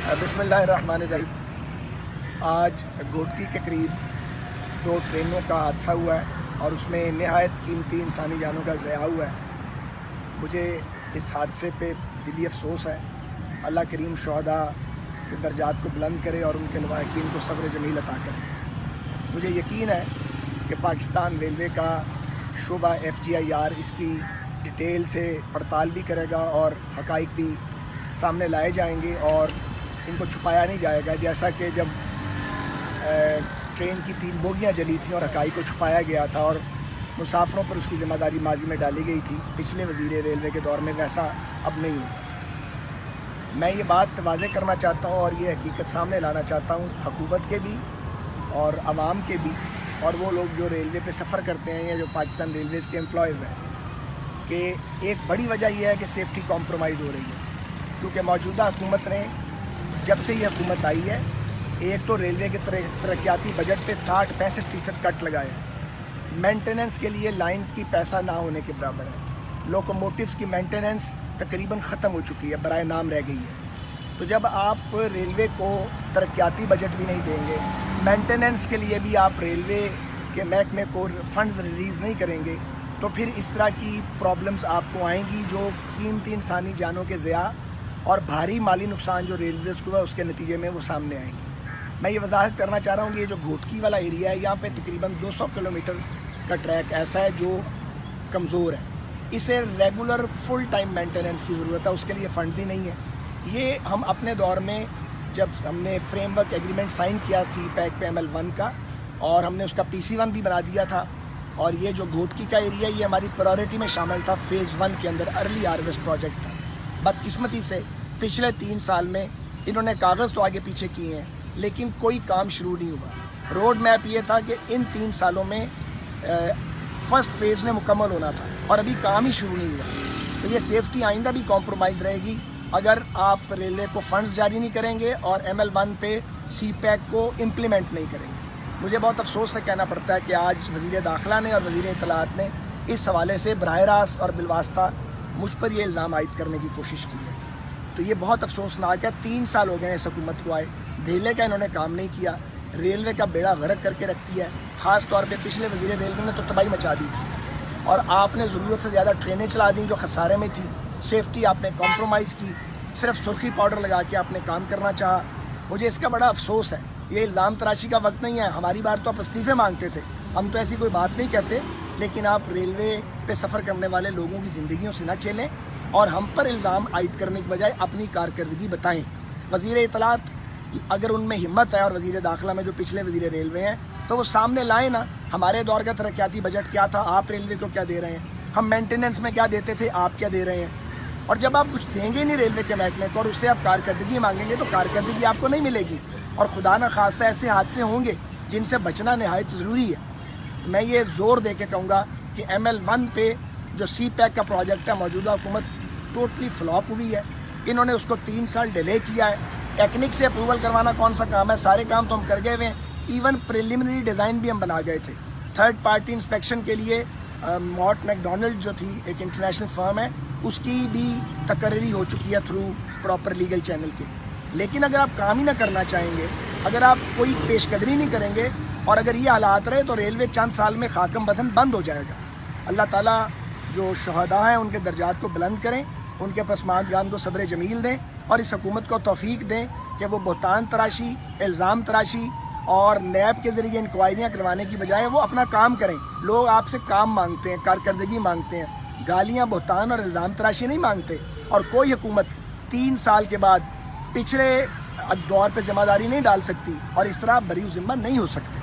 बिस्मिल्लाहिर्रहमानिर्रहीम। आज घोटकी के करीब दो ट्रेनों का हादसा हुआ है और उसमें नहायत कीमती इंसानी जानों का ज़या हुआ है। मुझे इस हादसे पे दिली अफसोस है। अल्लाह करीम शुहदा के दर्जात को बुलंद करे और उनके लवाहिकीन को सब्र जमील अता करे। मुझे यकीन है कि पाकिस्तान रेलवे का शोबा FGIR इसकी डिटेल से पड़ताल भी करेगा और हक़ाइक़ भी सामने लाए जाएंगे और इनको छुपाया नहीं जाएगा। जैसा कि जब ट्रेन की 3 बोगियाँ जली थी और हक़ाइक़ को छुपाया गया था और मुसाफिरों पर उसकी ज़िम्मेदारी माजी में डाली गई थी पिछले वज़ीर रेलवे के दौर में, वैसा अब नहीं होगा। मैं ये बात वाज़ेह करना चाहता हूँ और ये हकीकत सामने लाना चाहता हूँ हुकूमत के भी और आवाम के भी, और वो लोग जो रेलवे पे सफ़र करते हैं या जो पाकिस्तान रेलवेज़ के एम्प्लॉयज़ हैं, कि एक बड़ी वजह यह है कि सेफ्टी कॉम्प्रोमाइज़ हो रही है। क्योंकि मौजूदा हुकूमत ने जब से ये हुकूमत आई है, एक तो रेलवे के तरक्याती बजट पे 60-65% कट लगाए हैं। मेंटेनेंस के लिए लाइंस की पैसा ना होने के बराबर है। लोकोमोटिव्स की मेंटेनेंस तकरीबन ख़त्म हो चुकी है, बराए नाम रह गई है। तो जब आप रेलवे को तरक्याती बजट भी नहीं देंगे, मेंटेनेंस के लिए भी आप रेलवे के महकमे को फंड्स रिलीज़ नहीं करेंगे, तो फिर इस तरह की प्रॉब्लम्स आपको आएंगी जो कीमती इंसानी जानों के ज़या और भारी माली नुकसान जो रेलवेज़ को है उसके नतीजे में वो सामने आएंगे। मैं ये वजाहत करना चाह रहा हूँ कि ये जो घोटकी वाला एरिया है, यहाँ पे तकरीबन 200 किलोमीटर का ट्रैक ऐसा है जो कमज़ोर है। इसे रेगुलर फुल टाइम मेंटेनेंस की ज़रूरत है, उसके लिए फ़ंड्स ही नहीं है। ये हम अपने दौर में जब हमने फ्रेमवर्क एग्रीमेंट साइन किया CPEC पे ML1 का, और हमने उसका PC1 भी बना दिया था, और ये जो घोटकी का एरिया ये हमारी प्रायोरिटी में शामिल था। फ़ेज़ 1 के अंदर अर्ली हार्वेस्ट प्रोजेक्ट था। बदकिस्मती से पिछले 3 साल में इन्होंने कागज़ तो आगे पीछे किए हैं, लेकिन कोई काम शुरू नहीं हुआ। रोड मैप ये था कि इन 3 सालों में फर्स्ट फेज़ ने मुकम्मल होना था और अभी काम ही शुरू नहीं हुआ। तो ये सेफ्टी आइंदा भी कॉम्प्रोमाइज़ रहेगी अगर आप रेलवे को फ़ंड्स जारी नहीं करेंगे और ML1 पे CPEC को इम्प्लीमेंट नहीं करेंगे। मुझे बहुत अफसोस से कहना पड़ता है कि आज वज़ीर दाखिला ने और वज़ीर इत्तलाआत ने इस हवाले से बराह रास्त और बिलवास्ता मुझ पर ये इल्ज़ाम आयद करने की कोशिश की है। तो ये बहुत अफसोसनाक है। 3 साल हो गए इस हुकूमत को आए, धेले का इन्होंने काम नहीं किया। रेलवे का बेड़ा गर्क करके रख दिया है। ख़ास तौर पे पिछले वज़ीर रेलवे ने तो तबाही मचा दी थी और आपने ज़रूरत से ज़्यादा ट्रेनें चला दी जो खसारे में थी। सेफ्टी आपने कॉम्प्रोमाइज़ की, सिर्फ सुर्खी पाउडर लगा के आपने काम करना चाहा। मुझे इसका बड़ा अफसोस है। ये इल्ज़ाम तराशी का वक्त नहीं है। हमारी बार तो आप इस्तीफ़े मांगते थे, हम तो ऐसी कोई बात नहीं कहते, लेकिन आप रेलवे पे सफ़र करने वाले लोगों की ज़िंदगियों से ना खेलें और हम पर इल्ज़ाम आयद करने के बजाय अपनी कारकर्दगी बताएं। वज़ीर इत्तलाआत अगर उनमें हिम्मत है और वज़ीर दाखिला में जो पिछले वज़ीर रेलवे हैं, तो वो सामने लाए ना। हमारे दौर का तरक्याती बजट क्या था, आप रेलवे को क्या दे रहे हैं, हम मेंटेनेंस में क्या देते थे, आप क्या दे रहे हैं। और जब आप कुछ देंगे नहीं रेलवे के महकमे को और उससे आप कारकर्दगी मांगेंगे तो कारकर्दगी आपको नहीं मिलेगी और खुदा न खास्ता ऐसे हादसे होंगे जिनसे बचना नहायत ज़रूरी है। मैं ये ज़ोर दे के कहूँगा कि ML1 पे जो CPEC का प्रोजेक्ट है, मौजूदा हुकूमत टोटली फ्लॉप हुई है। इन्होंने उसको 3 साल डिले किया है। टेक्निक से अप्रूवल करवाना कौन सा काम है, सारे काम तो हम कर गए हुए हैं। इवन प्रिलिमिनरी डिज़ाइन भी हम बना गए थे। थर्ड पार्टी इंस्पेक्शन के लिए मॉट मैकडोनल्ड जो थी, एक इंटरनेशनल फर्म है, उसकी भी तकर्री हो चुकी है थ्रू प्रॉपर लीगल चैनल के। लेकिन अगर आप काम ही ना करना चाहेंगे, अगर आप कोई पेशकदमी नहीं करेंगे और अगर ये हालात रहे तो रेलवे चंद साल में खाकम बदन बंद हो जाएगा। अल्लाह ताला जो शुहदा हैं उनके दर्जात को बुलंद करें, उनके पसमानदगान को सब्र जमील दें और इस हुकूमत को तौफीक दें कि वो बहतान तराशी, इल्ज़ाम तराशी और नैब के ज़रिए इंक्वायरियाँ करवाने की बजाय वो अपना काम करें। लोग आपसे काम मांगते हैं, कारकर्दगी मांगते हैं, गालियाँ, बहतान और इल्ज़ाम तराशी नहीं मांगते। और कोई हुकूमत 3 साल के बाद पिछले दौर पे ज़िम्मेदारी नहीं डाल सकती और इस तरह बरी ज़िम्मा नहीं हो सकते।